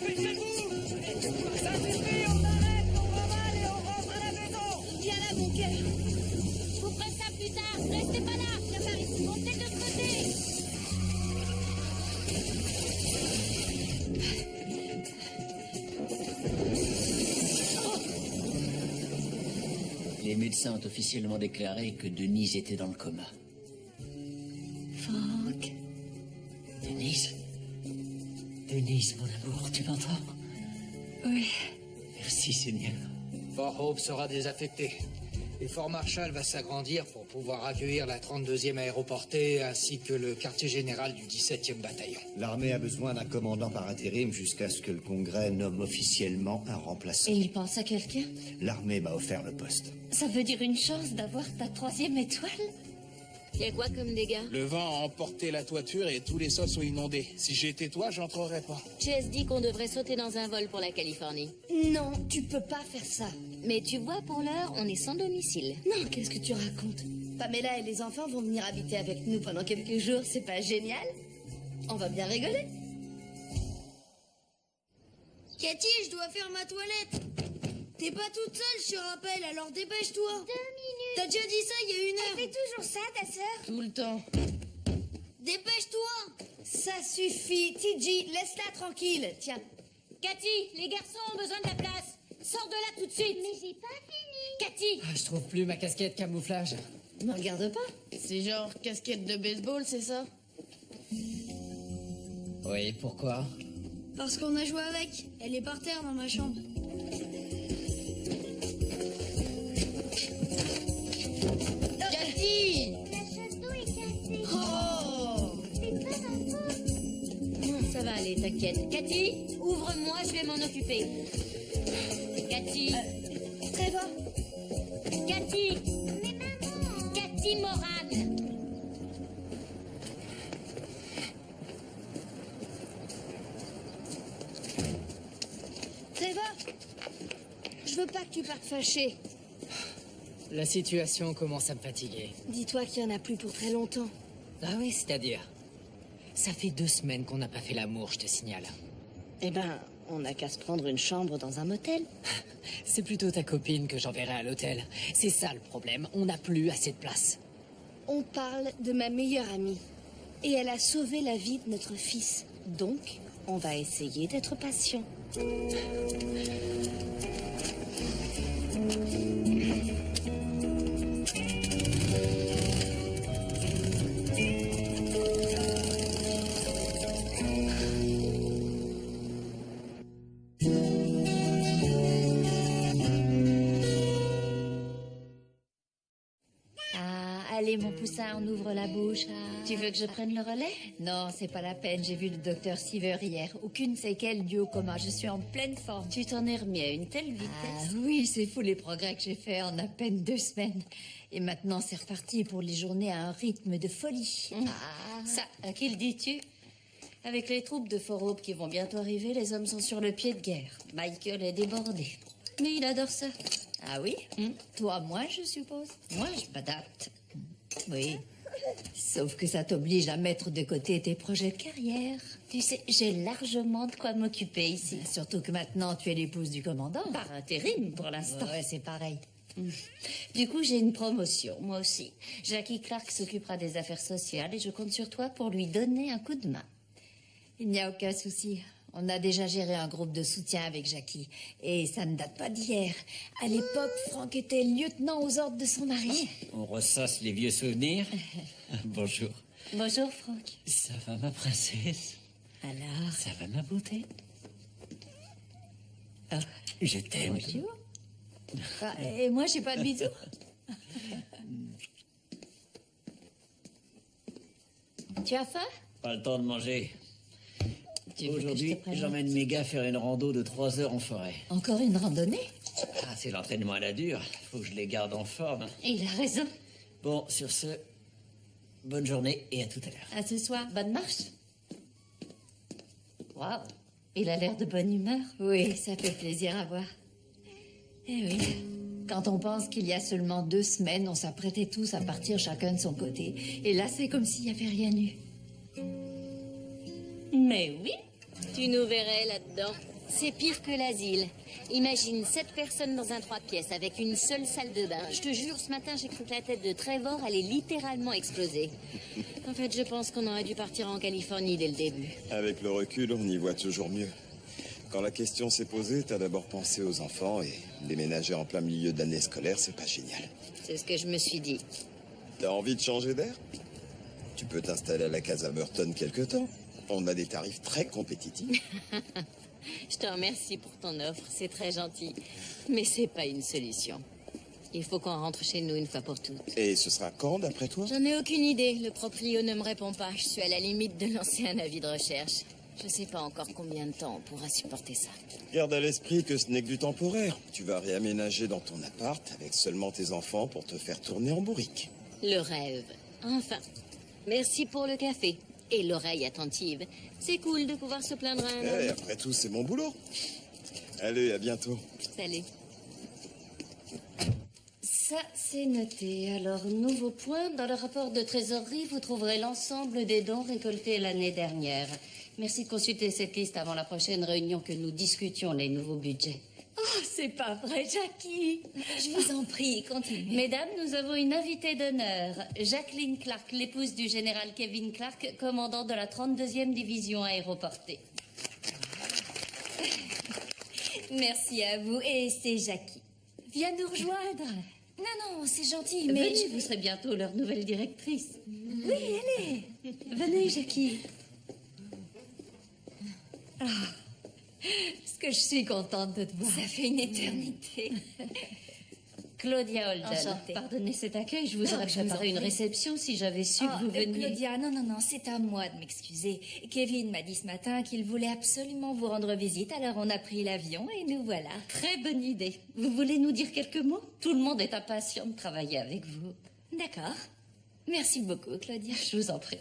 Dépêchez-vous! Ça suffit, on arrête, on va mal et on rentre à la maison! Viens là, mon cœur. Je vous ferai ça plus tard. Restez pas là. Viens par ici. Montez de l'autre côté. Les médecins ont officiellement déclaré que Denise était dans le coma. Franck. Denise? Denise, mon amour, tu m'entends? Oui. Merci, Seigneur. Fort Hope sera désaffecté. Et Fort Marshall va s'agrandir pour pouvoir accueillir la 32e aéroportée ainsi que le quartier général du 17e bataillon. L'armée a besoin d'un commandant par intérim jusqu'à ce que le Congrès nomme officiellement un remplaçant. Et il pense à quelqu'un? L'armée m'a offert le poste. Ça veut dire une chance d'avoir ta 3e étoile? Y a quoi comme dégâts? Le vent a emporté la toiture et tous les sols sont inondés. Si j'étais toi, j'entrerais pas. Chess dit qu'on devrait sauter dans un vol pour la Californie. Non, tu peux pas faire ça. Mais tu vois, pour l'heure, on est sans domicile. Non, qu'est-ce que tu racontes? Pamela et les enfants vont venir habiter avec nous pendant quelques jours, c'est pas génial? On va bien rigoler. Cathy, je dois faire ma toilette. T'es pas toute seule, je te rappelle, alors dépêche-toi. 2 minutes. T'as déjà dit ça il y a 1 heure. Elle fait toujours ça, ta sœur? Tout le temps. Dépêche-toi. Ça suffit. TJ, laisse-la tranquille. Tiens. Cathy, les garçons ont besoin de la place. Sors de là tout de suite. Mais j'ai pas fini. Cathy. Je trouve plus ma casquette camouflage. Me regarde pas. C'est genre casquette de baseball, c'est ça? Oui, pourquoi? Parce qu'on a joué avec. Elle est par terre dans ma chambre. Cathy! La chasse d'eau est cassée. Oh! C'est pas ma faute. Non, ça va aller, t'inquiète. Cathy, ouvre-moi, je vais m'en occuper. Cathy. Trevor! Cathy. Mais maman! Cathy Moran. Trevor! Je veux pas que tu partes fâché. La situation commence à me fatiguer. Dis-toi qu'il y en a plus pour très longtemps. Ah oui, c'est-à-dire? Ça fait 2 semaines qu'on n'a pas fait l'amour, je te signale. Eh ben, on n'a qu'à se prendre une chambre dans un motel. C'est plutôt ta copine que j'enverrai à l'hôtel. C'est ça le problème, on n'a plus assez de place. On parle de ma meilleure amie. Et elle a sauvé la vie de notre fils. Donc, on va essayer d'être patient. Allez, mon poussin, on ouvre la bouche. Tu veux que je prenne le relais? Non, c'est pas la peine. J'ai vu le docteur Seaver hier. Aucune séquelle due au coma. Je suis en pleine forme. Tu t'en es remis à une telle vitesse. Oui, c'est fou les progrès que j'ai faits en à peine 2 semaines. Et maintenant, c'est reparti pour les journées à un rythme de folie. Ça, à qui le dis-tu? Avec les troupes de Fort Hope qui vont bientôt arriver, les hommes sont sur le pied de guerre. Michael est débordé. Mais il adore ça. Ah oui? Toi, moi, je suppose. Moi, je m'adapte. Oui. Sauf que ça t'oblige à mettre de côté tes projets de carrière. Tu sais, j'ai largement de quoi m'occuper ici. Surtout que maintenant, tu es l'épouse du commandant. Par intérim, pour l'instant. Ouais, c'est pareil. Du coup, j'ai une promotion, moi aussi. Jackie Clark s'occupera des affaires sociales et je compte sur toi pour lui donner un coup de main. Il n'y a aucun souci. On a déjà géré un groupe de soutien avec Jackie. Et ça ne date pas d'hier. À l'époque, Franck était lieutenant aux ordres de son mari. On ressasse les vieux souvenirs. Bonjour. Bonjour, Franck. Ça va, ma princesse? Alors, Ça va, ma beauté? Ah, je t'aime. bonjour. Ah, et moi, j'ai pas de bisous. Tu as faim? Pas le temps de manger. Tu veux que je Aujourd'hui, te prenne j'emmène mes gars faire une rando de 3 heures en forêt. Encore une randonnée? Ah, c'est l'entraînement à la dure. Faut que je les garde en forme. Il a raison. Bon, sur ce, bonne journée et à tout à l'heure. À ce soir, bonne marche. Waouh, il a l'air de bonne humeur. Oui, ça fait plaisir à voir. Eh oui. Quand on pense qu'il y a seulement 2 semaines, on s'apprêtait tous à partir chacun de son côté. Et là, c'est comme s'il n'y avait rien eu. Mais oui, Tu nous verrais là-dedans. C'est pire que l'asile. Imagine 7 personnes dans un 3 pièces avec une seule salle de bain. Je te jure, ce matin, j'ai cru que la tête de Trevor allait littéralement exploser. En fait, je pense qu'on aurait dû partir en Californie dès le début. Avec le recul, on y voit toujours mieux. Quand la question s'est posée, t'as d'abord pensé aux enfants et déménager en plein milieu d'année scolaire, c'est pas génial. C'est ce que je me suis dit. T'as envie de changer d'air? Tu peux t'installer à la Casa Burton quelque temps. On a des tarifs très compétitifs. Je te remercie pour ton offre, c'est très gentil. Mais c'est pas une solution. Il faut qu'on rentre chez nous une fois pour toutes. Et ce sera quand, d'après toi? J'en ai aucune idée. Le proprio ne me répond pas. Je suis à la limite de lancer un avis de recherche. Je sais pas encore combien de temps on pourra supporter ça. Garde à l'esprit que ce n'est que du temporaire. Tu vas réaménager dans ton appart avec seulement tes enfants pour te faire tourner en bourrique. Le rêve. Enfin. Merci pour le café. Et l'oreille attentive. C'est cool de pouvoir se plaindre à un homme. Après tout, c'est mon boulot. Allez, à bientôt. Salut. Ça, c'est noté. Alors, nouveau point. Dans le rapport de trésorerie, vous trouverez l'ensemble des dons récoltés l'année dernière. Merci de consulter cette liste avant la prochaine réunion que nous discutions les nouveaux budgets. Oh, c'est pas vrai, Jackie. Je vous en prie, continuez. Mesdames, nous avons une invitée d'honneur. Jacqueline Clark, l'épouse du général Kevin Clark, commandant de la 32e division aéroportée. Merci à vous. Et c'est Jackie. Viens nous rejoindre. Non, c'est gentil, mais... Venez, vous serez bientôt leur nouvelle directrice. Oui, allez. Venez, Jackie. Ah, est-ce que je suis contente de te voir. Ça fait une éternité. Claudia Holden. Enchantée. Pardonnez cet accueil, je vous Non, aurais je vous préparé en une prie. réception si j'avais su que vous veniez. Claudia, non, c'est à moi de m'excuser. Kevin m'a dit ce matin qu'il voulait absolument vous rendre visite, alors on a pris l'avion et nous voilà. Très bonne idée. Vous voulez nous dire quelques mots? Tout le monde est impatient de travailler avec vous. D'accord. Merci beaucoup, Claudia. Je vous en prie.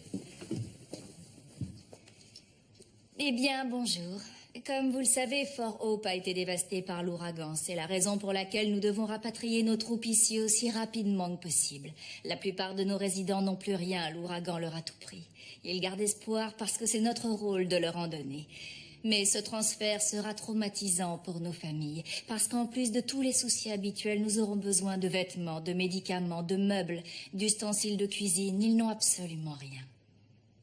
Eh bien, bonjour. Comme vous le savez, Fort Hope a été dévasté par l'ouragan. C'est la raison pour laquelle nous devons rapatrier nos troupes ici aussi rapidement que possible. La plupart de nos résidents n'ont plus rien, l'ouragan leur a tout pris. Ils gardent espoir parce que c'est notre rôle de leur en donner. Mais ce transfert sera traumatisant pour nos familles, parce qu'en plus de tous les soucis habituels, nous aurons besoin de vêtements, de médicaments, de meubles, d'ustensiles de cuisine. Ils n'ont absolument rien.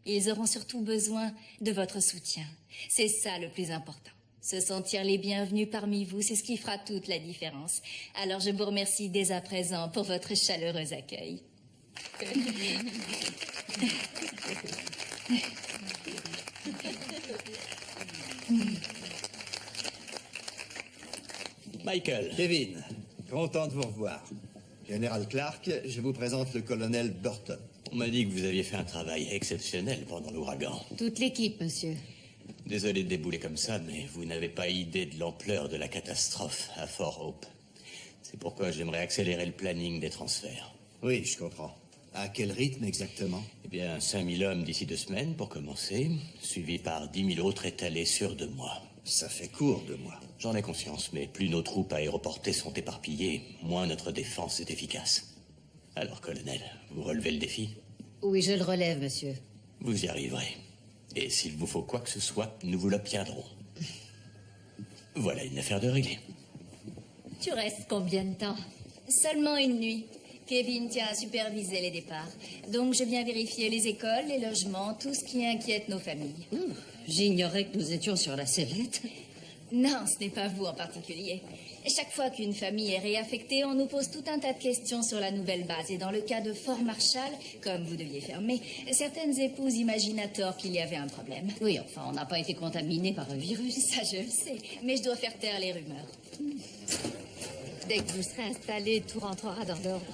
Ils auront surtout besoin de votre soutien. C'est ça le plus important. Se sentir les bienvenus parmi vous, c'est ce qui fera toute la différence. Alors je vous remercie dès à présent pour votre chaleureux accueil. Michael. Kevin, content de vous revoir. Général Clark, je vous présente le colonel Burton. On m'a dit que vous aviez fait un travail exceptionnel pendant l'ouragan. Toute l'équipe, monsieur. Désolé de débouler comme ça, mais vous n'avez pas idée de l'ampleur de la catastrophe à Fort Hope. C'est pourquoi j'aimerais accélérer le planning des transferts. Oui, je comprends. À quel rythme exactement? Eh bien, 5000 hommes d'ici 2 semaines pour commencer, suivis par 10 000 autres étalés sur 2 mois. Ça fait court, 2 mois. J'en ai conscience, mais plus nos troupes aéroportées sont éparpillées, moins notre défense est efficace. Alors, colonel, vous relevez le défi? Oui, je le relève, monsieur. Vous y arriverez. Et s'il vous faut quoi que ce soit, nous vous l'obtiendrons. Voilà une affaire de réglée. Tu restes combien de temps? Seulement une nuit. Kevin tient à superviser les départs. Donc je viens vérifier les écoles, les logements, tout ce qui inquiète nos familles. J'ignorais que nous étions sur la sellette. Non, ce n'est pas vous en particulier. Chaque fois qu'une famille est réaffectée, on nous pose tout un tas de questions sur la nouvelle base. Et dans le cas de Fort Marshall, comme vous deviez fermer, certaines épouses imaginent à tort qu'il y avait un problème. Oui, enfin, on n'a pas été contaminé par un virus. Ça, je le sais. Mais je dois faire taire les rumeurs. Dès que vous serez installé, tout rentrera dans l'ordre.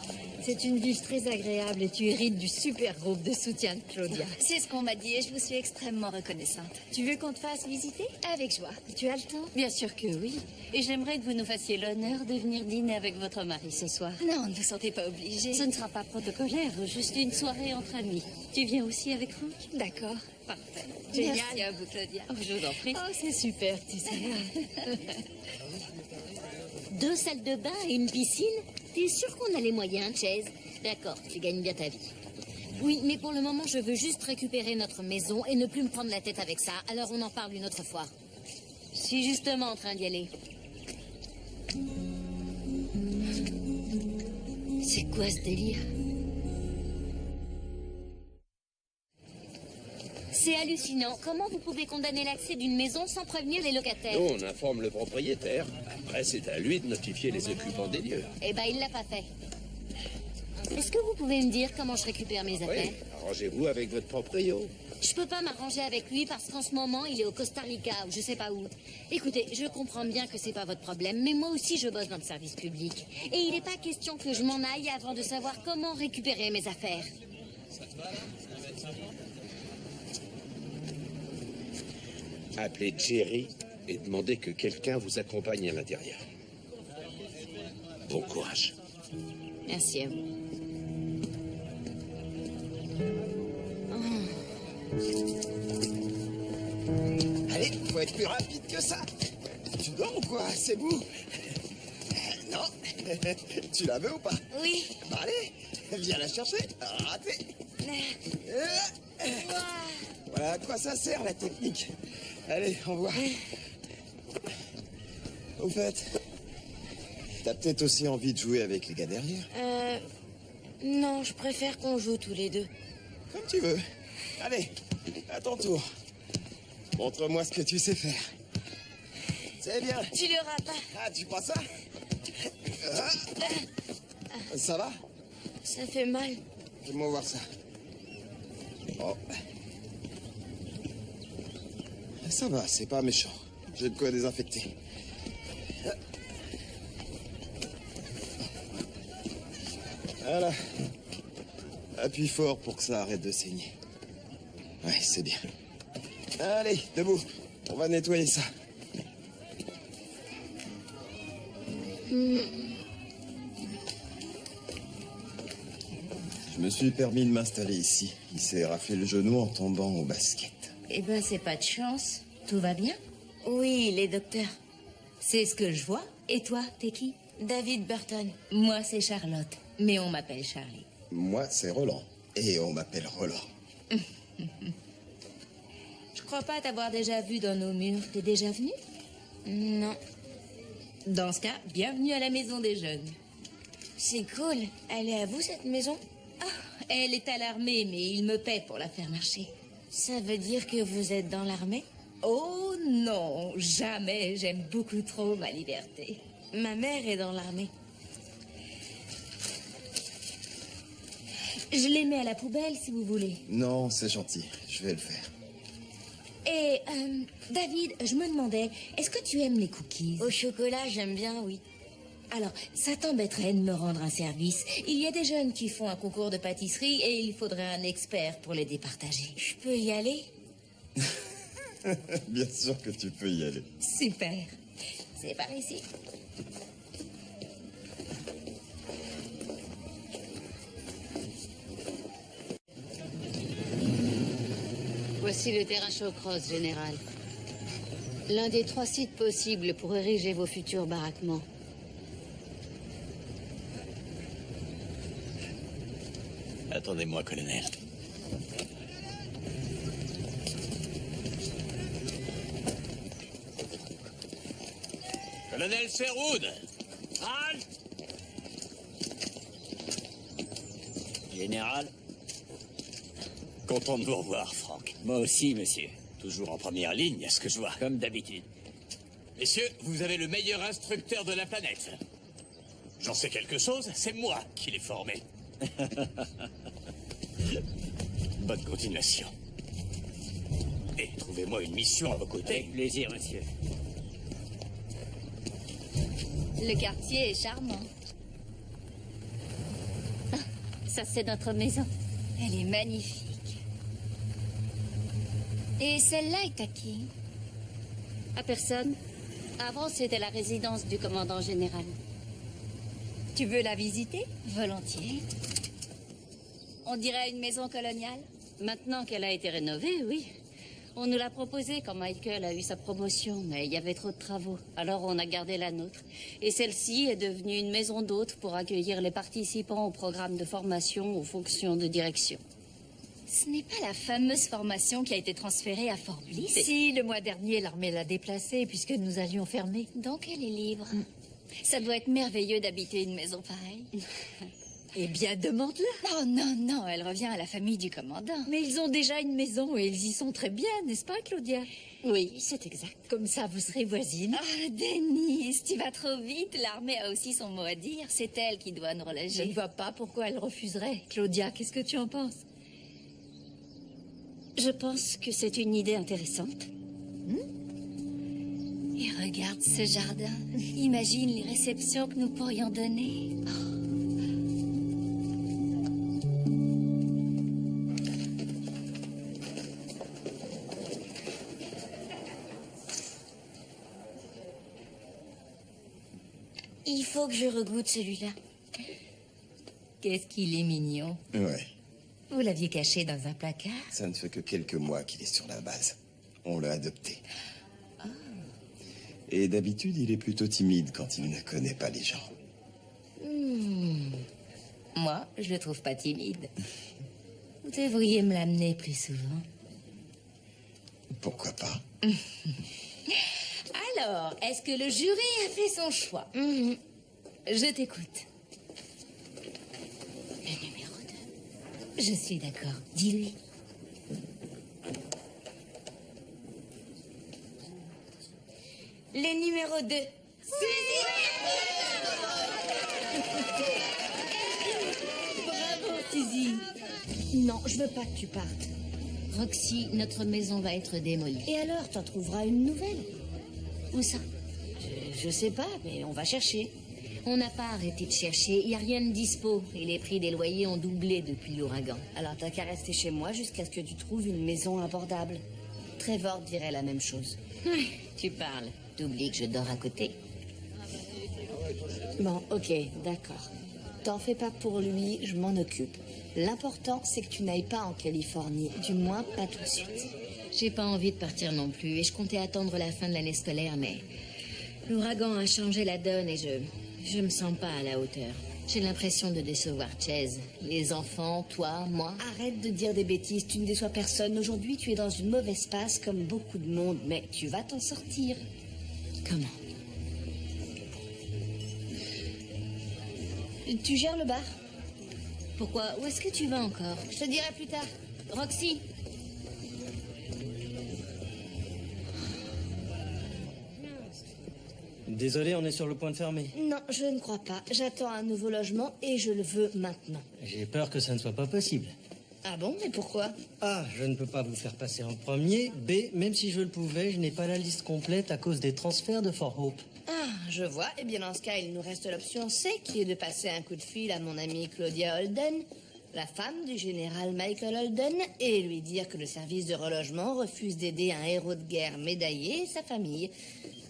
C'est une vue très agréable et tu hérites du super groupe de soutien de Claudia. C'est ce qu'on m'a dit et je vous suis extrêmement reconnaissante. Tu veux qu'on te fasse visiter? Avec joie. Tu as le temps? Bien sûr que oui. Et j'aimerais que vous nous fassiez l'honneur de venir dîner avec votre mari ce soir. Non, ne vous sentez pas obligée. Ce ne sera pas protocolaire, juste une soirée entre amis. Tu viens aussi avec Franck? D'accord. Parfait. Génial. Merci à vous, Claudia. Oh, je vous en prie. Oh, c'est super, tu sais. 2 salles de bain et une piscine? T'es sûr qu'on a les moyens, Chase? D'accord, tu gagnes bien ta vie. Oui, mais pour le moment, je veux juste récupérer notre maison et ne plus me prendre la tête avec ça. Alors on en parle une autre fois. Je suis justement en train d'y aller. C'est quoi ce délire? C'est hallucinant. Comment vous pouvez condamner l'accès d'une maison sans prévenir les locataires? Nous, on informe le propriétaire. Après, c'est à lui de notifier les occupants des lieux. Eh ben, il l'a pas fait. Est-ce que vous pouvez me dire comment je récupère mes affaires? Oui, arrangez-vous avec votre proprio. Je peux pas m'arranger avec lui parce qu'en ce moment, il est au Costa Rica ou je sais pas où. Écoutez, je comprends bien que c'est pas votre problème, mais moi aussi je bosse dans le service public. Et il n'est pas question que je m'en aille avant de savoir comment récupérer mes affaires. Appelez Jerry et demandez que quelqu'un vous accompagne à l'intérieur. Bon courage. Merci à vous. Allez, faut être plus rapide que ça. Tu dors ou quoi? C'est vous? Non. Tu la veux ou pas? Oui. Bah allez, viens la chercher. Raté. Voilà à quoi ça sert la technique. Allez, on voit. Au fait, t'as peut-être aussi envie de jouer avec les gars derrière? Non, je préfère qu'on joue tous les deux. Comme tu veux. Allez, à ton tour. Montre-moi ce que tu sais faire. C'est bien. Tu l'auras pas. Ah, tu crois ça? Ça va? Ça fait mal. Fais-moi voir ça. Oh. Ça va, c'est pas méchant. J'ai de quoi désinfecter. Voilà. Appuie fort pour que ça arrête de saigner. Ouais, c'est bien. Allez, debout. On va nettoyer ça. Je me suis permis de m'installer ici. Il s'est raflé le genou en tombant au basket. Eh ben, c'est pas de chance. Tout va bien? Oui, les docteurs. C'est ce que je vois. Et toi, t'es qui? David Burton. Moi, c'est Charlotte. Mais on m'appelle Charlie. Moi, c'est Roland. Et on m'appelle Roland. Je crois pas t'avoir déjà vu dans nos murs. T'es déjà venu? Non. Dans ce cas, bienvenue à la maison des jeunes. C'est cool. Elle est à vous, cette maison? Ah, elle est à l'armée, mais il me paie pour la faire marcher. Ça veut dire que vous êtes dans l'armée? Oh non, jamais. J'aime beaucoup trop ma liberté. Ma mère est dans l'armée. Je les mets à la poubelle, si vous voulez. Non, c'est gentil. Je vais le faire. Et, David, je me demandais, est-ce que tu aimes les cookies? Au chocolat, j'aime bien, oui. Alors, ça t'embêterait de me rendre un service. Il y a des jeunes qui font un concours de pâtisserie et il faudrait un expert pour les départager. Je peux y aller? Bien sûr que tu peux y aller. Super. C'est par ici. Voici le terrain Shawcross, général. L'un des 3 sites possibles pour ériger vos futurs baraquements. Attendez-moi, colonel. Colonel Sherwood! Halte! Général, Content de vous revoir, Frank. moi aussi, monsieur. Toujours en première ligne, à ce que je vois. Comme d'habitude. Messieurs, vous avez le meilleur instructeur de la planète. J'en sais quelque chose, c'est moi qui l'ai formé. Bonne continuation. Et trouvez-moi une mission à vos côtés. Avec plaisir, monsieur. Le quartier est charmant. Ah, ça, c'est notre maison. Elle est magnifique. Et celle-là est à qui? À personne. Avant, c'était la résidence du commandant général. Tu veux la visiter? Volontiers. On dirait une maison coloniale. Maintenant qu'elle a été rénovée, oui. On nous l'a proposé quand Michael a eu sa promotion, mais il y avait trop de travaux. Alors on a gardé la nôtre. Et celle-ci est devenue une maison d'hôtes pour accueillir les participants au programme de formation aux fonctions de direction. Ce n'est pas la fameuse formation qui a été transférée à Fort Bliss? Si, le mois dernier, l'armée l'a déplacée puisque nous allions fermer. Donc elle est libre. Ça doit être merveilleux d'habiter une maison pareille. Eh bien, demande-la. Oh non, non, elle revient à la famille du commandant. Mais ils ont déjà une maison et ils y sont très bien, n'est-ce pas, Claudia? Oui, c'est exact. Comme ça, vous serez voisines. Oh, Denise, tu vas trop vite. L'armée a aussi son mot à dire. C'est elle qui doit nous Je reloger. ne vois pas pourquoi elle refuserait. Claudia, qu'est-ce que tu en penses? Je pense que c'est une idée intéressante. Et regarde ce jardin. Imagine les réceptions que nous pourrions donner. Il faut que je regoute celui-là. Qu'est-ce qu'il est mignon. Ouais, Vous l'aviez caché dans un placard? ça ne fait que quelques mois qu'il est sur la base. On l'a adopté. Et d'habitude, il est plutôt timide quand il ne connaît pas les gens. Moi, je le trouve pas timide. Vous devriez me l'amener plus souvent. Pourquoi pas? Alors, est-ce que le jury a fait son choix? Je t'écoute. Le numéro 2. Je suis d'accord. Dis-lui. Le numéro 2. Bravo, Suzy. Non, je veux pas que tu partes. Roxy, notre maison va être démolie. Et alors, t'en trouveras une nouvelle. Où ça? Je sais pas, mais on va chercher. On n'a pas arrêté de chercher, il n'y a rien de dispo. Et les prix des loyers ont doublé depuis l'ouragan. Alors t'as qu'à rester chez moi jusqu'à ce que tu trouves une maison abordable. Trevor dirait la même chose. Tu parles. T'oublies que je dors à côté. Bon, ok, d'accord. T'en fais pas pour lui, je m'en occupe. L'important, c'est que tu n'ailles pas en Californie, du moins pas tout de suite. J'ai pas envie de partir non plus et je comptais attendre la fin de l'année scolaire, mais l'ouragan a changé la donne et je me sens pas à la hauteur. J'ai l'impression de décevoir Chase. Les enfants, toi, moi. Arrête de dire des bêtises, tu ne déçois personne. Aujourd'hui, tu es dans une mauvaise passe comme beaucoup de monde, mais tu vas t'en sortir. Comment? Tu gères le bar? Pourquoi? Où est-ce que tu vas encore? Je te dirai plus tard. Roxy! Désolé, on est sur le point de fermer. Non, je ne crois pas. J'attends un nouveau logement et je le veux maintenant. J'ai peur que ça ne soit pas possible. Ah bon, mais pourquoi? A, je ne peux pas vous faire passer en premier. B, même si je le pouvais, je n'ai pas la liste complète à cause des transferts de Fort Hope. Ah, je vois. Eh bien, dans ce cas, il nous reste l'option C, qui est de passer un coup de fil à mon amie Claudia Holden, la femme du général Michael Holden, et lui dire que le service de relogement refuse d'aider un héros de guerre médaillé et sa famille.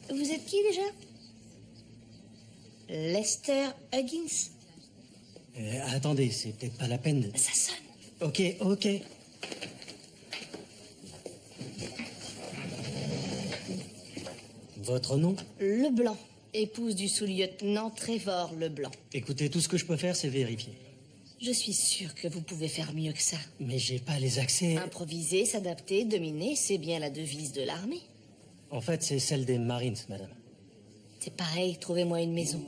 Vous êtes qui déjà? Lester Huggins? Attendez, c'est peut-être pas la peine de... Ça sonne. Ok, ok. Votre nom? Leblanc, épouse du sous-lieutenant Trevor Leblanc. Écoutez, tout ce que je peux faire, c'est vérifier. Je suis sûre que vous pouvez faire mieux que ça. Mais j'ai pas les accès... Improviser, s'adapter, dominer, c'est bien la devise de l'armée. En fait, c'est celle des Marines, madame. C'est pareil, trouvez-moi une maison.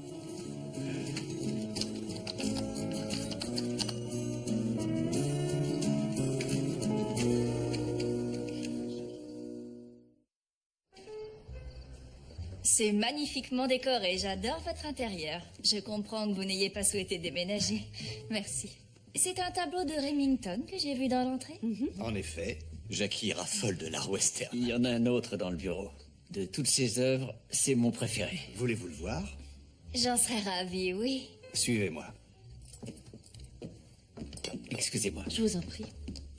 C'est magnifiquement décoré, j'adore votre intérieur. Je comprends que vous n'ayez pas souhaité déménager. Merci. C'est un tableau de Remington que j'ai vu dans l'entrée. En effet, Jackie raffole de l'art western. Il y en a un autre dans le bureau. De toutes ses œuvres, c'est mon préféré. Voulez-vous le voir? J'en serais ravie, oui. Suivez-moi. Excusez-moi. Je vous en prie.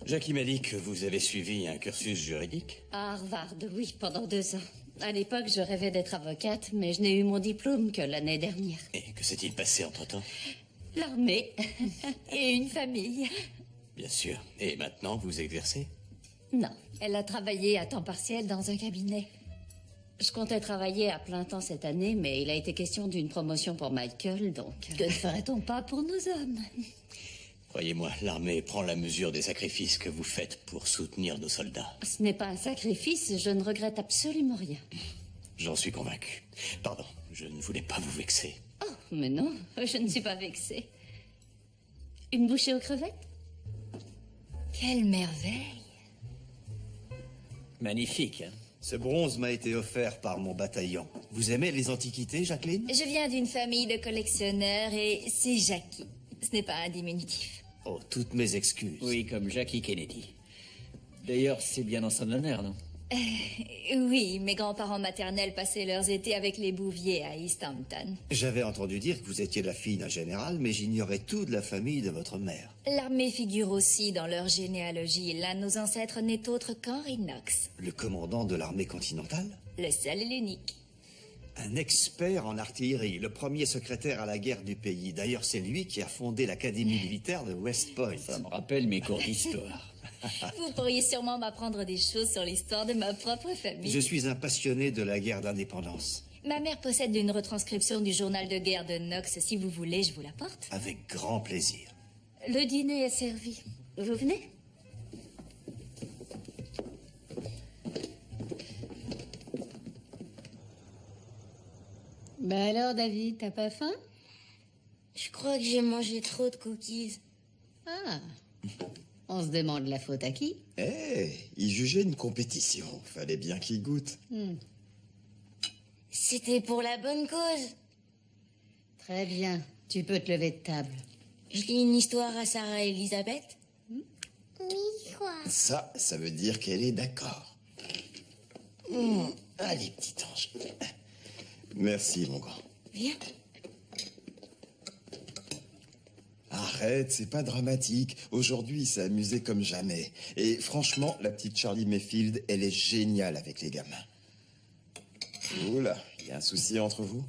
Jackie m'a dit que vous avez suivi un cursus juridique. À Harvard, oui, pendant 2 ans. À l'époque, je rêvais d'être avocate, mais je n'ai eu mon diplôme que l'année dernière. Et que s'est-il passé entre-temps? L'armée. Et une famille. Bien sûr. Et maintenant, vous exercez? Non. Elle a travaillé à temps partiel dans un cabinet. Je comptais travailler à plein temps cette année, mais il a été question d'une promotion pour Michael, donc... Que ne ferait-on pas pour nos hommes? Croyez-moi, l'armée prend la mesure des sacrifices que vous faites pour soutenir nos soldats. Ce n'est pas un sacrifice, je ne regrette absolument rien. J'en suis convaincu. Pardon, je ne voulais pas vous vexer. Oh, mais non, je ne suis pas vexée. Une bouchée aux crevettes? Quelle merveille! Magnifique, hein? Ce bronze m'a été offert par mon bataillon. Vous aimez les antiquités, Jacqueline? Je viens d'une famille de collectionneurs et c'est Jackie. Ce n'est pas un diminutif. Oh, toutes mes excuses. Oui, comme Jackie Kennedy. D'ailleurs, c'est bien en son honneur, non? Oui, mes grands-parents maternels passaient leurs étés avec les Bouvier à East Hampton. J'avais entendu dire que vous étiez la fille d'un général, mais j'ignorais tout de la famille de votre mère. L'armée figure aussi dans leur généalogie. L'un de nos ancêtres n'est autre qu'Henry Knox. Le commandant de l'armée continentale? Le seul et l'unique. Un expert en artillerie, le premier secrétaire à la guerre du pays. D'ailleurs, c'est lui qui a fondé l'académie militaire de West Point. Ça me rappelle mes cours d'histoire. Vous pourriez sûrement m'apprendre des choses sur l'histoire de ma propre famille. Je suis un passionné de la guerre d'indépendance. Ma mère possède une retranscription du journal de guerre de Knox. Si vous voulez, je vous l'apporte. Avec grand plaisir. Le dîner est servi. Vous venez? Ben alors, David, t'as pas faim? Je crois que j'ai mangé trop de cookies. Ah. On se demande la faute à qui? Il jugeait une compétition. Fallait bien qu'il goûte. C'était pour la bonne cause. Très bien. Tu peux te lever de table. Je lis une histoire à Sarah Elisabeth. Oui, quoi? Ça veut dire qu'elle est d'accord. Allez, petit ange. Merci, mon grand. Viens. Arrête, c'est pas dramatique. Aujourd'hui, il s'est amusé comme jamais. Et franchement, la petite Charlie Mayfield, elle est géniale avec les gamins. Oula, il y a un souci entre vous?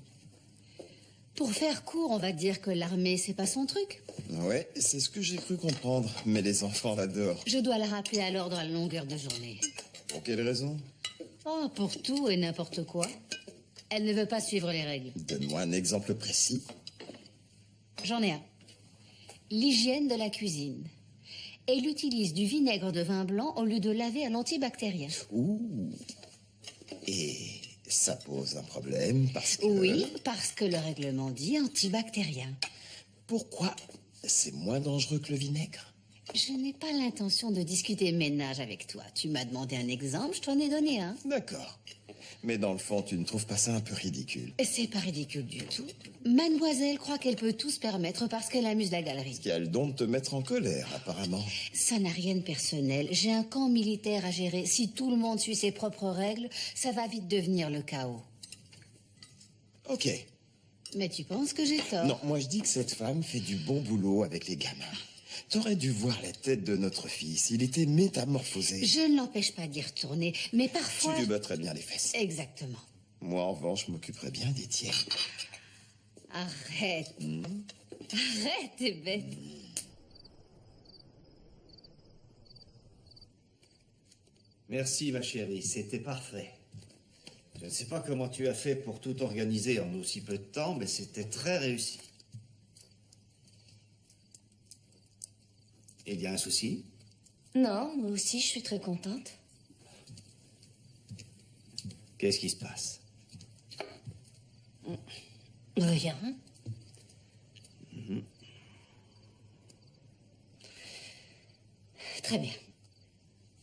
Pour faire court, on va dire que l'armée, c'est pas son truc. Ouais, c'est ce que j'ai cru comprendre. Mais les enfants l'adorent. Je dois la rappeler à l'ordre à longueur de journée. Pour quelle raison? Oh, pour tout et n'importe quoi. Elle ne veut pas suivre les règles. Donne-moi un exemple précis. J'en ai un. L'hygiène de la cuisine. Elle utilise du vinaigre de vin blanc au lieu de laver à l'antibactérien. Ouh. Et ça pose un problème parce que... Oui, parce que le règlement dit antibactérien. Pourquoi c'est moins dangereux que le vinaigre? Je n'ai pas l'intention de discuter ménage avec toi. Tu m'as demandé un exemple, je t'en ai donné un. D'accord. Mais dans le fond, tu ne trouves pas ça un peu ridicule? C'est pas ridicule du tout. Mademoiselle croit qu'elle peut tout se permettre parce qu'elle amuse la galerie. Qui a le don de te mettre en colère, apparemment. Ça n'a rien de personnel. J'ai un camp militaire à gérer. Si tout le monde suit ses propres règles, ça va vite devenir le chaos. Ok. Mais tu penses que j'ai tort? Non, moi je dis que cette femme fait du bon boulot avec les gamins. T'aurais dû voir la tête de notre fils. Il était métamorphosé. Je ne l'empêche pas d'y retourner, mais parfois... Tu lui battrais bien les fesses. Exactement. Moi, en revanche, je m'occuperais bien des tiens. Arrête. Arrête, t'es bête. Merci, ma chérie, c'était parfait. Je ne sais pas comment tu as fait pour tout organiser en aussi peu de temps, mais c'était très réussi. Il y a un souci? Non, moi aussi, je suis très contente. Qu'est-ce qui se passe? Rien. Très bien.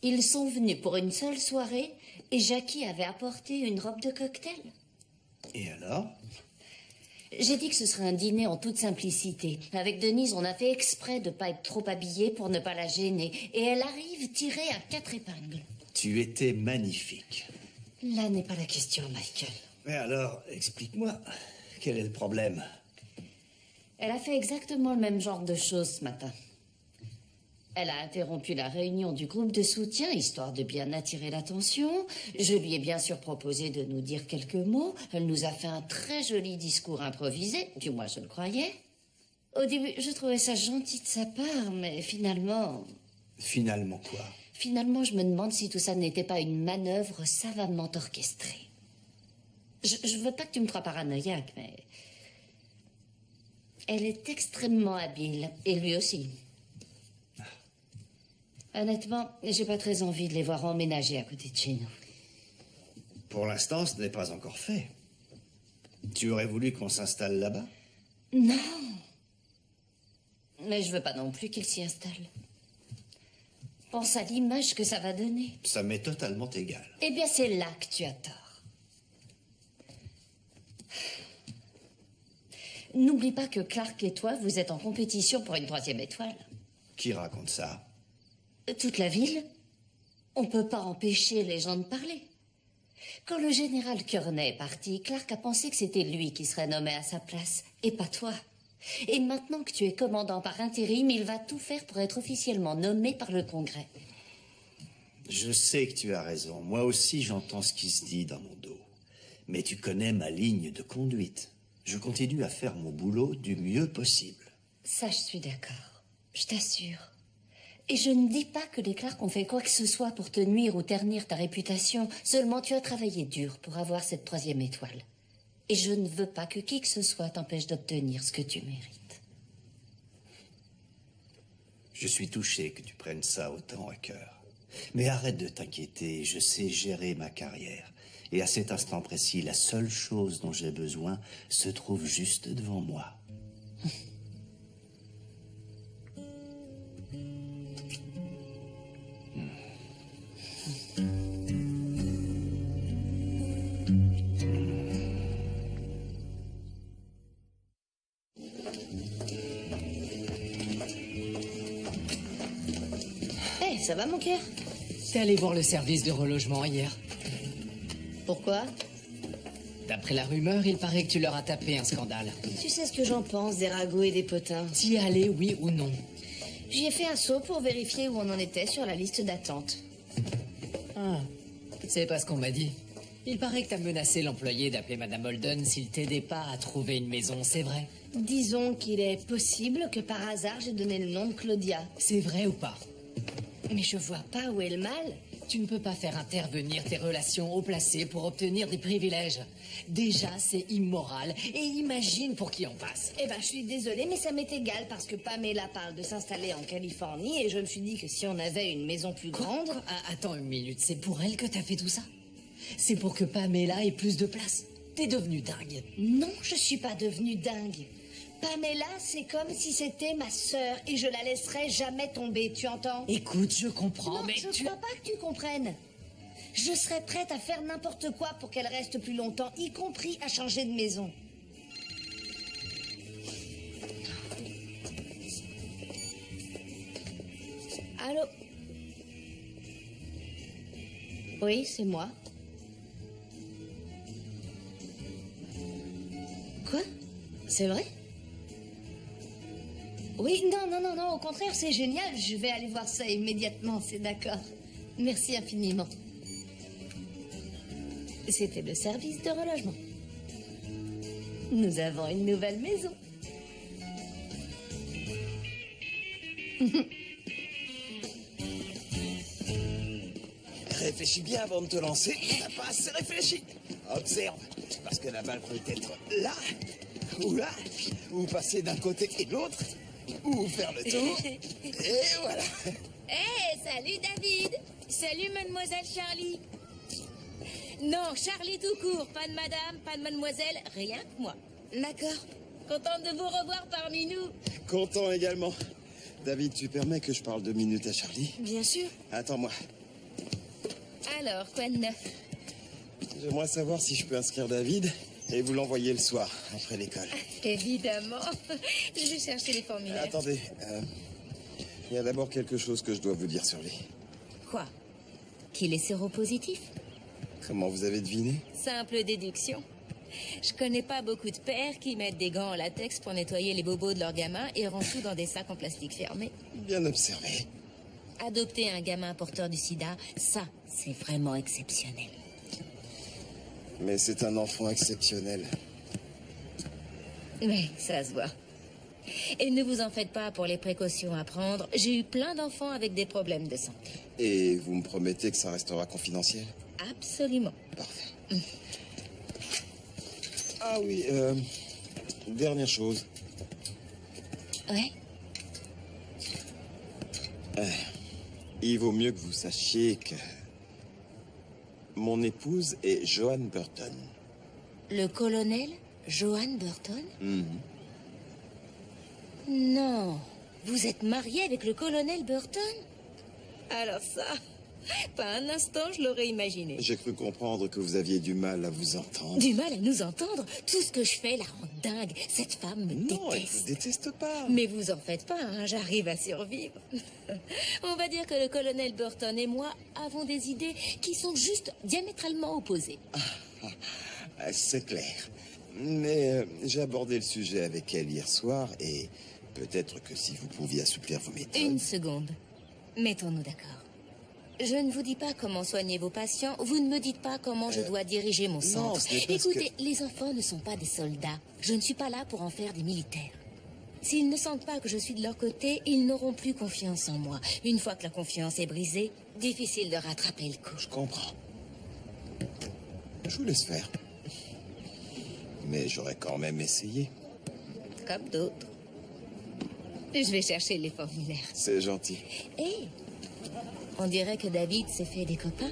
Ils sont venus pour une seule soirée et Jackie avait apporté une robe de cocktail. Et alors? J'ai dit que ce serait un dîner en toute simplicité. Avec Denise, on a fait exprès de ne pas être trop habillés pour ne pas la gêner. Et elle arrive tirée à 4 épingles. Tu étais magnifique. Là n'est pas la question, Michael. Mais alors, explique-moi, quel est le problème? Elle a fait exactement le même genre de choses ce matin. Elle a interrompu la réunion du groupe de soutien, histoire de bien attirer l'attention. Je lui ai bien sûr proposé de nous dire quelques mots. Elle nous a fait un très joli discours improvisé, du moins je le croyais. Au début, je trouvais ça gentil de sa part, mais finalement... Finalement quoi? Finalement, je me demande si tout ça n'était pas une manœuvre savamment orchestrée. Je veux pas que tu me crois paranoïaque, mais... Elle est extrêmement habile, et lui aussi. Honnêtement, j'ai pas très envie de les voir emménager à côté de chez nous. Pour l'instant, ce n'est pas encore fait. Tu aurais voulu qu'on s'installe là-bas? Non. Mais je veux pas non plus qu'ils s'y installent. Pense à l'image que ça va donner. Ça m'est totalement égal. Eh bien, c'est là que tu as tort. N'oublie pas que Clark et toi, vous êtes en compétition pour une 3e étoile. Qui raconte ça? Toute la ville. On peut pas empêcher les gens de parler. Quand le général Kearney est parti, Clark a pensé que c'était lui qui serait nommé à sa place, et pas toi. Et maintenant que tu es commandant par intérim, il va tout faire pour être officiellement nommé par le Congrès. Je sais que tu as raison. Moi aussi, j'entends ce qui se dit dans mon dos. Mais tu connais ma ligne de conduite. Je continue à faire mon boulot du mieux possible. Ça, je suis d'accord. Je t'assure. Et je ne dis pas que les Clark ont fait quoi que ce soit pour te nuire ou ternir ta réputation. Seulement, tu as travaillé dur pour avoir cette 3e étoile. Et je ne veux pas que qui que ce soit t'empêche d'obtenir ce que tu mérites. Je suis touché que tu prennes ça autant à cœur. Mais arrête de t'inquiéter, je sais gérer ma carrière. Et à cet instant précis, la seule chose dont j'ai besoin se trouve juste devant moi. Hey, ça va mon cœur? T'es allé voir le service de relogement hier. Pourquoi? D'après la rumeur, il paraît que tu leur as tapé un scandale. Tu sais ce que j'en pense des ragots et des potins. T'y es allé, oui ou non? J'y ai fait un saut pour vérifier où on en était sur la liste d'attente. Ah, c'est pas ce qu'on m'a dit. Il paraît que t'as menacé l'employé d'appeler Madame Holden s'il t'aidait pas à trouver une maison, c'est vrai? Disons qu'il est possible que par hasard j'ai donné le nom de Claudia. C'est vrai ou pas? Mais je vois pas où est le mal. Tu ne peux pas faire intervenir tes relations haut placées pour obtenir des privilèges. Déjà, c'est immoral. Et imagine pour qui on passe. Eh ben, je suis désolée, mais ça m'est égal parce que Pamela parle de s'installer en Californie et je me suis dit que si on avait une maison plus grande... Ah, attends une minute, c'est pour elle que t'as fait tout ça? C'est pour que Pamela ait plus de place? T'es devenue dingue. Non, je suis pas devenue dingue. Pamela, c'est comme si c'était ma sœur et je la laisserai jamais tomber, tu entends? Écoute, je comprends, non, mais je crois pas que tu comprennes. Je serais prête à faire n'importe quoi pour qu'elle reste plus longtemps, y compris à changer de maison. Allô? Oui, c'est moi. Quoi? C'est vrai? Oui, non, au contraire, c'est génial. Je vais aller voir ça immédiatement, c'est d'accord. Merci infiniment. C'était le service de relogement. Nous avons une nouvelle maison. Réfléchis bien avant de te lancer. T'as pas assez réfléchi. Observe, parce que la balle peut être là, ou passer d'un côté et de l'autre, ou faire le tour. Et voilà. Hé, salut David. Salut mademoiselle Charlie. Non, Charlie tout court, pas de madame, pas de mademoiselle, rien que moi. D'accord. Contente de vous revoir parmi nous. Content également. David, tu permets que je parle 2 minutes à Charlie? Bien sûr. Attends-moi. Alors, quoi de neuf? J'aimerais savoir si je peux inscrire David et vous l'envoyer le soir, après l'école. Évidemment. Je vais chercher les formulaires. Attendez, il y a d'abord quelque chose que je dois vous dire sur lui. Quoi? Qu'il est séropositif? Comment vous avez deviné? Simple déduction. Je connais pas beaucoup de pères qui mettent des gants en latex pour nettoyer les bobos de leurs gamins et rangent tout dans des sacs en plastique fermés. Bien observé. Adopter un gamin porteur du sida, ça, c'est vraiment exceptionnel. Mais c'est un enfant exceptionnel. Oui, ça se voit. Et ne vous en faites pas pour les précautions à prendre. J'ai eu plein d'enfants avec des problèmes de santé. Et vous me promettez que ça restera confidentiel? Absolument. Parfait. Ah oui, dernière chose. Ouais? Il vaut mieux que vous sachiez que... Mon épouse est Joanne Burton. Le colonel Joanne Burton? Mhm. Non. Vous êtes marié avec le colonel Burton? Alors ça, pas un instant je l'aurais imaginé. J'ai cru comprendre que vous aviez du mal à vous entendre. Du mal à nous entendre? Tout ce que je fais la rend dingue. Cette femme me Non, elle déteste. vous déteste pas. Mais vous en faites pas, hein, j'arrive à survivre. On va dire que le colonel Burton et moi avons des idées qui sont juste diamétralement opposées. Ah, c'est clair. Mais j'ai abordé le sujet avec elle hier soir et peut-être que si vous pouviez assouplir vos méthodes... Une seconde. Mettons-nous d'accord. Je ne vous dis pas comment soigner vos patients, vous ne me dites pas comment je dois diriger mon centre. ce n'est pas ce Écoutez, les enfants ne sont pas des soldats. Je ne suis pas là pour en faire des militaires. S'ils ne sentent pas que je suis de leur côté, ils n'auront plus confiance en moi. Une fois que la confiance est brisée, difficile de rattraper le coup. Je comprends. Je vous laisse faire. Mais j'aurais quand même essayé. Comme d'autres. Je vais chercher les formulaires. C'est gentil. Hé, on dirait que David s'est fait des copains.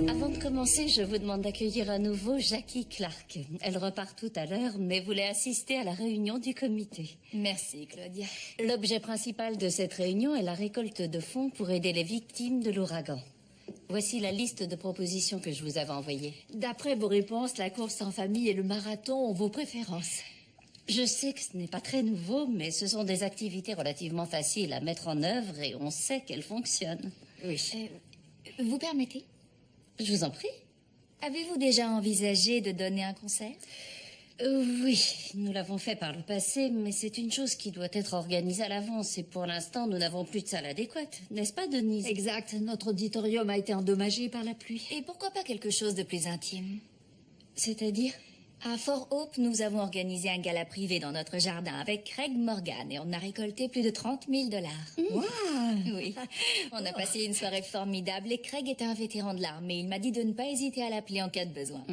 Avant de commencer, je vous demande d'accueillir à nouveau Jackie Clark. Elle repart tout à l'heure, mais voulait assister à la réunion du comité. Merci, Claudia. L'objet principal de cette réunion est la récolte de fonds pour aider les victimes de l'ouragan. Voici la liste de propositions que je vous avais envoyée. D'après vos réponses, la course en famille et le marathon ont vos préférences. Je sais que ce n'est pas très nouveau, mais ce sont des activités relativement faciles à mettre en œuvre et on sait qu'elles fonctionnent. Oui. Vous permettez? Je vous en prie. Avez-vous déjà envisagé de donner un concert? Oui, nous l'avons fait par le passé, mais c'est une chose qui doit être organisée à l'avance et pour l'instant, nous n'avons plus de salle adéquate. N'est-ce pas, Denise? Exact. Notre auditorium a été endommagé par la pluie. Et pourquoi pas quelque chose de plus intime? C'est-à-dire? À Fort Hope, nous avons organisé un gala privé dans notre jardin avec Craig Morgan et on a récolté plus de 30 000 $. Wow. Oui. On a passé une soirée formidable et Craig est un vétéran de l'armée. Il m'a dit de ne pas hésiter à l'appeler en cas de besoin.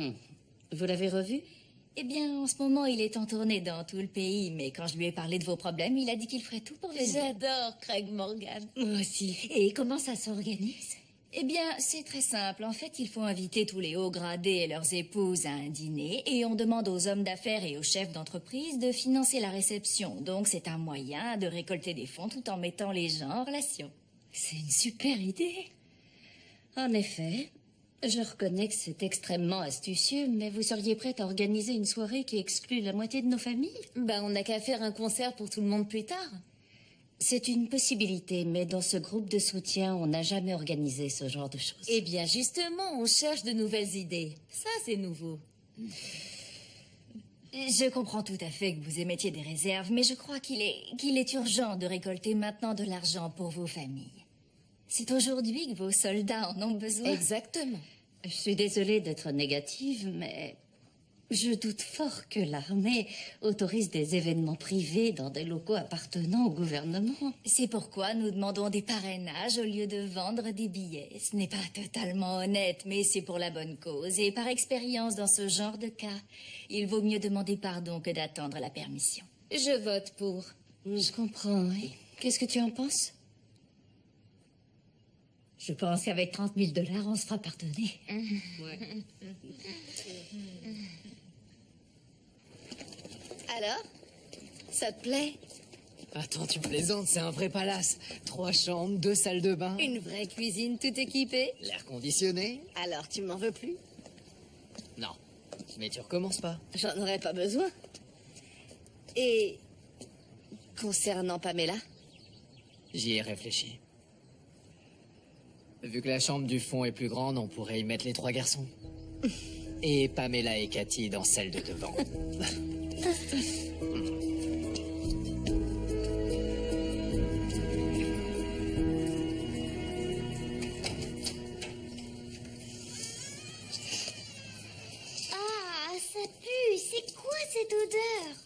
Vous l'avez revu? Eh bien, en ce moment, il est en tournée dans tout le pays, mais quand je lui ai parlé de vos problèmes, il a dit qu'il ferait tout pour venir. J'adore Craig Morgan. Moi aussi. Et comment ça s'organise? Eh bien, c'est très simple. En fait, il faut inviter tous les hauts gradés et leurs épouses à un dîner et on demande aux hommes d'affaires et aux chefs d'entreprise de financer la réception. Donc, c'est un moyen de récolter des fonds tout en mettant les gens en relation. C'est une super idée. En effet, je reconnais que c'est extrêmement astucieux, mais vous seriez prête à organiser une soirée qui exclut la moitié de nos familles? Ben, on n'a qu'à faire un concert pour tout le monde plus tard. C'est une possibilité, mais dans ce groupe de soutien, on n'a jamais organisé ce genre de choses. Eh bien, justement, on cherche de nouvelles idées. Ça, c'est nouveau. Je comprends tout à fait que vous émettiez des réserves, mais je crois qu'il est urgent de récolter maintenant de l'argent pour vos familles. C'est aujourd'hui que vos soldats en ont besoin. Exactement. Je suis désolée d'être négative, mais je doute fort que l'armée autorise des événements privés dans des locaux appartenant au gouvernement. C'est pourquoi nous demandons des parrainages au lieu de vendre des billets. Ce n'est pas totalement honnête, mais c'est pour la bonne cause. Et par expérience dans ce genre de cas, il vaut mieux demander pardon que d'attendre la permission. Je vote pour. Je comprends, oui. Qu'est-ce que tu en penses? Je pense qu'avec 30 000 $, on se fera pardonner. Alors, ça te plaît? Attends, tu plaisantes, c'est un vrai palace. 3 chambres, 2 salles de bain. Une vraie cuisine tout équipée? L'air conditionné? Alors, tu m'en veux plus? Non, mais tu recommences pas. J'en aurais pas besoin. Et concernant Pamela? J'y ai réfléchi. Vu que la chambre du fond est plus grande, on pourrait y mettre les 3 garçons. Et Pamela et Cathy dans celle de devant. Ah, ça pue. C'est quoi cette odeur?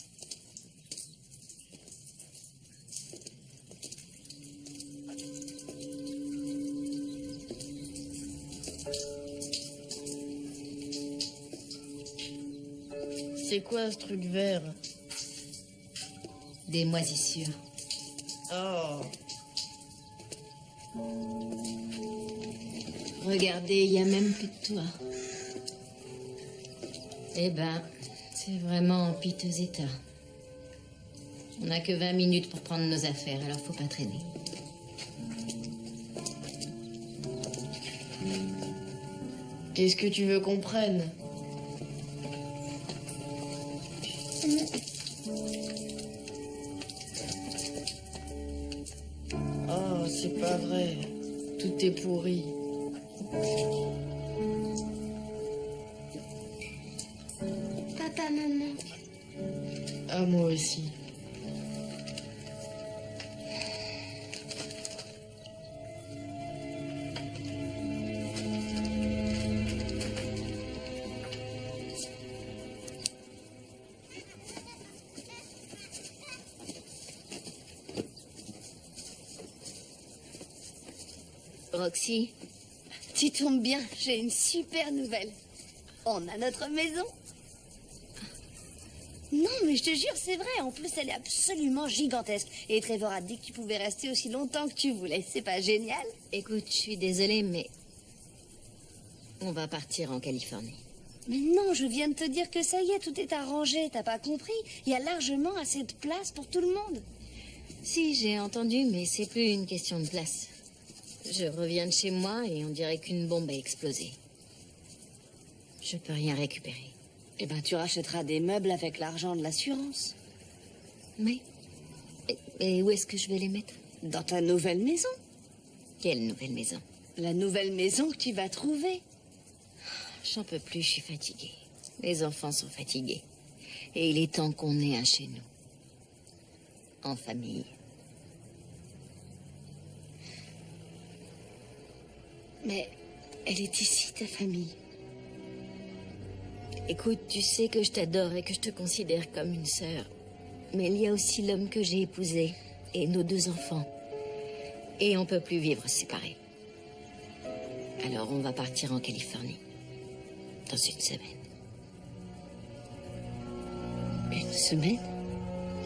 C'est quoi ce truc vert? Des moisissures. Oh. Regardez, il n'y a même plus de toit. Eh ben, c'est vraiment en piteux état. On n'a que 20 minutes pour prendre nos affaires, alors faut pas traîner. Qu'est-ce que tu veux qu'on prenne? Oh, c'est pas vrai. Tout est pourri. Papa, maman. Ah, moi aussi. Roxy, Tu tombes bien, j'ai une super nouvelle. On a notre maison. Non, mais je te jure, c'est vrai. En plus, elle est absolument gigantesque. Et Trevor a dit que tu pouvais rester aussi longtemps que tu voulais. C'est pas génial? écoute, je suis désolée, mais on va partir en Californie. Mais non, je viens de te dire que ça y est, tout est arrangé. T'as pas compris? Il y a largement assez de place pour tout le monde. Si, j'ai entendu, mais c'est plus une question de place. Je reviens de chez moi et on dirait qu'une bombe a explosé. Je peux rien récupérer. Eh ben, tu rachèteras des meubles avec l'argent de l'assurance. Mais et où est-ce que je vais les mettre? Dans ta nouvelle maison. Quelle nouvelle maison? La nouvelle maison que tu vas trouver. J'en peux plus, je suis fatiguée. Les enfants sont fatigués. Et il est temps qu'on ait un chez nous. En famille. Mais elle est ici, ta famille. Écoute, tu sais que je t'adore et que je te considère comme une sœur. Mais il y a aussi l'homme que j'ai épousé et nos 2 enfants. Et on peut plus vivre séparés. Alors on va partir en Californie. Dans une semaine. Une semaine?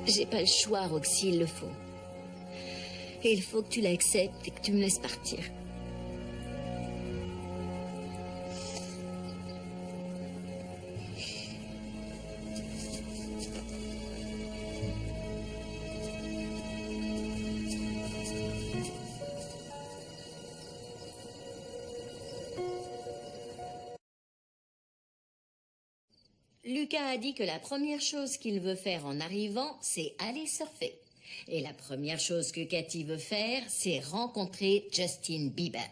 J'ai pas le choix, Roxy, il le faut. Et il faut que tu l'acceptes et que tu me laisses partir. Lucas a dit que la première chose qu'il veut faire en arrivant, c'est aller surfer. Et la première chose que Cathy veut faire, c'est rencontrer Justin Bieber.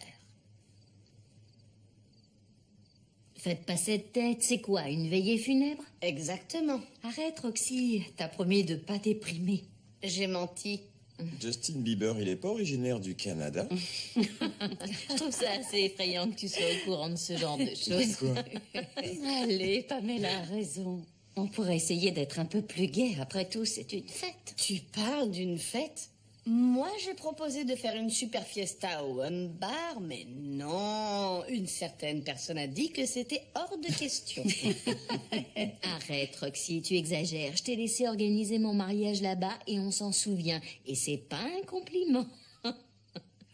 Faites pas cette tête, c'est quoi, une veillée funèbre? Exactement. Arrête, Roxy, t'as promis de pas déprimer. J'ai menti. Justin Bieber, il est pas originaire du Canada? Je trouve ça assez effrayant que tu sois au courant de ce genre de choses. Quoi? Allez, Pamela a raison. On pourrait essayer d'être un peu plus gai. Après tout, c'est une fête. Tu parles d'une fête? Moi, j'ai proposé de faire une super fiesta au Hum Bar, mais non. Une certaine personne a dit que c'était hors de question. Arrête, Roxy, tu exagères. Je t'ai laissé organiser mon mariage là-bas et on s'en souvient. Et c'est pas un compliment.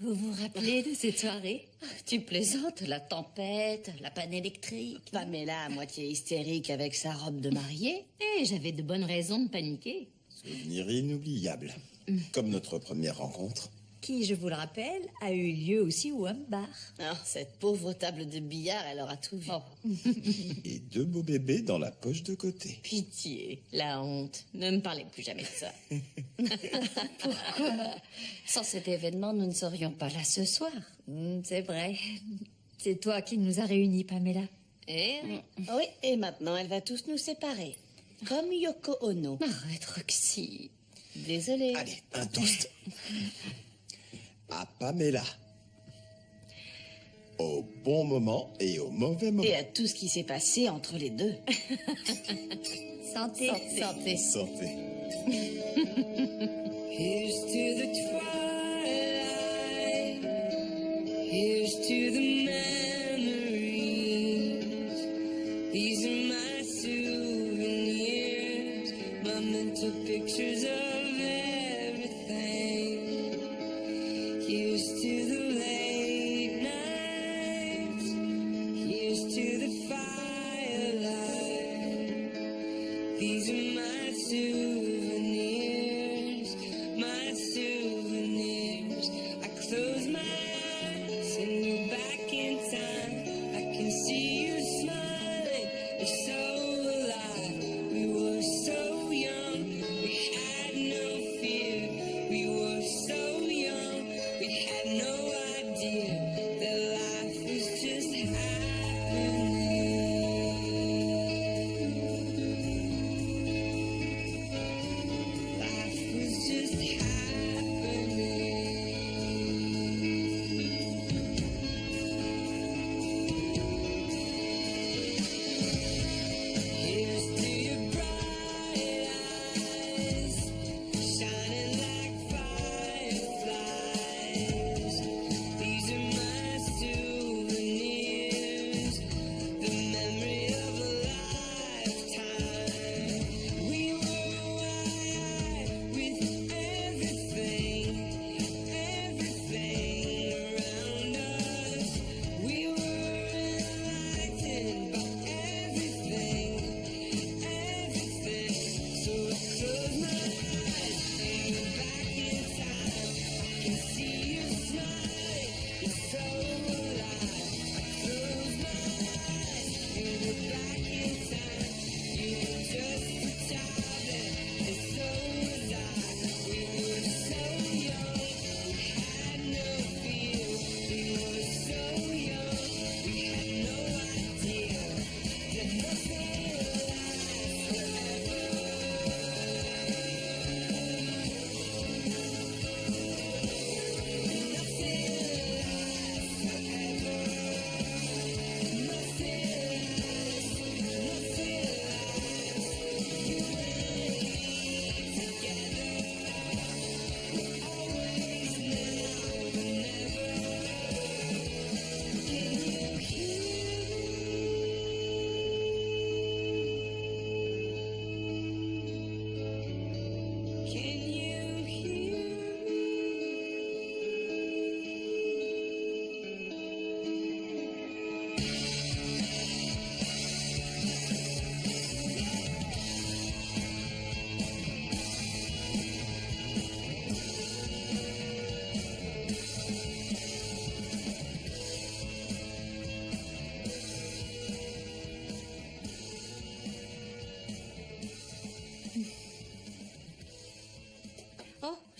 Vous vous rappelez de cette soirée? Tu plaisantes, la tempête, la panne électrique. Pamela, à moitié hystérique avec sa robe de mariée. Eh, j'avais de bonnes raisons de paniquer. Souvenir inoubliable. Comme notre première rencontre. Qui, je vous le rappelle, a eu lieu aussi au Hum Bar. Ah, cette pauvre table de billard, elle aura tout vu. Et 2 beaux bébés dans la poche de côté. Pitié, la honte. Ne me parlez plus jamais de ça. Pourquoi? Sans cet événement, nous ne serions pas là ce soir. C'est vrai. C'est toi qui nous as réunis, Pamela. Eh oui, et maintenant, elle va tous nous séparer. Comme Yoko Ono. Arrête, Roxy. Désolée. Allez, un toast. À Pamela. Au bon moment et au mauvais moment. Et à tout ce qui s'est passé entre les deux. Santé. Santé. Santé. Here's to the twilight. Here's to the memories. These are my souvenirs, my mental pictures of it.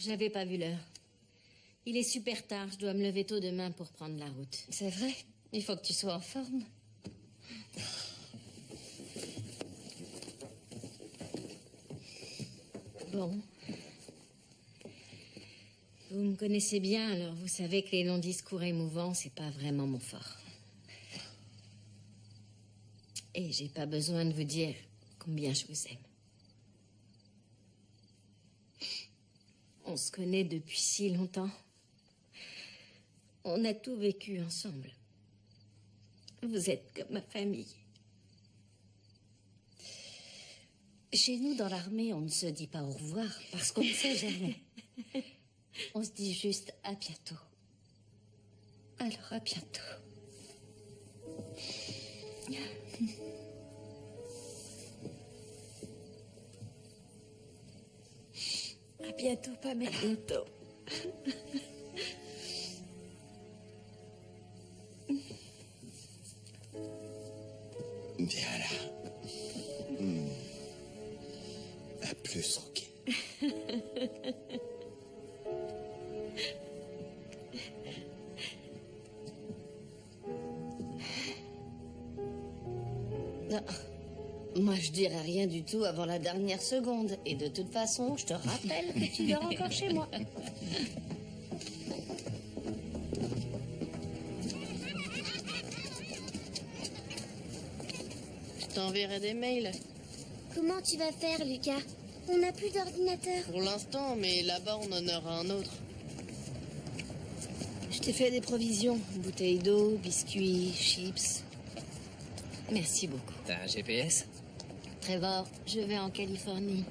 J'avais pas vu l'heure. Il est super tard, je dois me lever tôt demain pour prendre la route. C'est vrai, il faut que tu sois en forme. Bon. Vous me connaissez bien, alors vous savez que les longs discours émouvants, c'est pas vraiment mon fort. Et j'ai pas besoin de vous dire combien je vous aime. On se connaît depuis si longtemps. On a tout vécu ensemble. Vous êtes comme ma famille. Chez nous, dans l'armée, on ne se dit pas au revoir parce qu'on ne sait jamais. On se dit juste à bientôt. Alors, à bientôt. À bientôt, Pamela. À bientôt. Viens là. À plus, Rocky. Non. Moi, je dirais rien du tout avant la dernière seconde. Et de toute façon, je te rappelle que tu dors encore chez moi. Je t'enverrai des mails. Comment tu vas faire, Lucas? On n'a plus d'ordinateur. Pour l'instant, mais là-bas, on en aura un autre. Je t'ai fait des provisions. Bouteilles d'eau, biscuits, chips. Merci beaucoup. T'as un GPS? Trevor, je vais en Californie.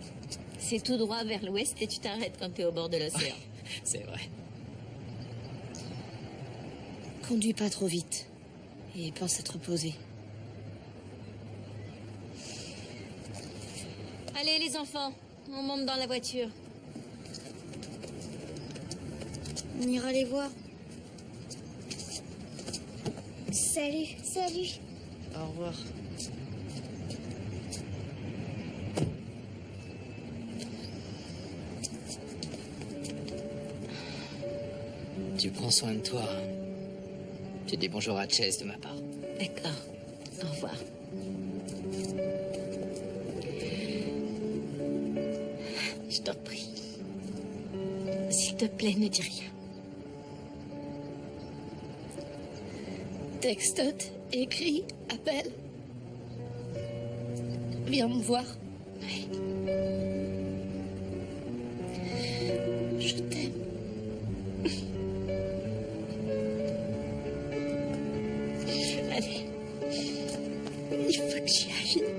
C'est tout droit vers l'ouest et tu t'arrêtes quand t'es au bord de l'océan. C'est vrai. Conduis pas trop vite. Et pense à te reposer. Allez, les enfants, on monte dans la voiture. On ira les voir. Salut. Salut. Au revoir. Tu prends soin de toi. Tu dis bonjour à Chase de ma part. D'accord. Au revoir. Je t'en prie. S'il te plaît, ne dis rien. Textote, écris, appelle. Viens me voir. Oui. Je t'aime. Allez. Il faut que j'y aille.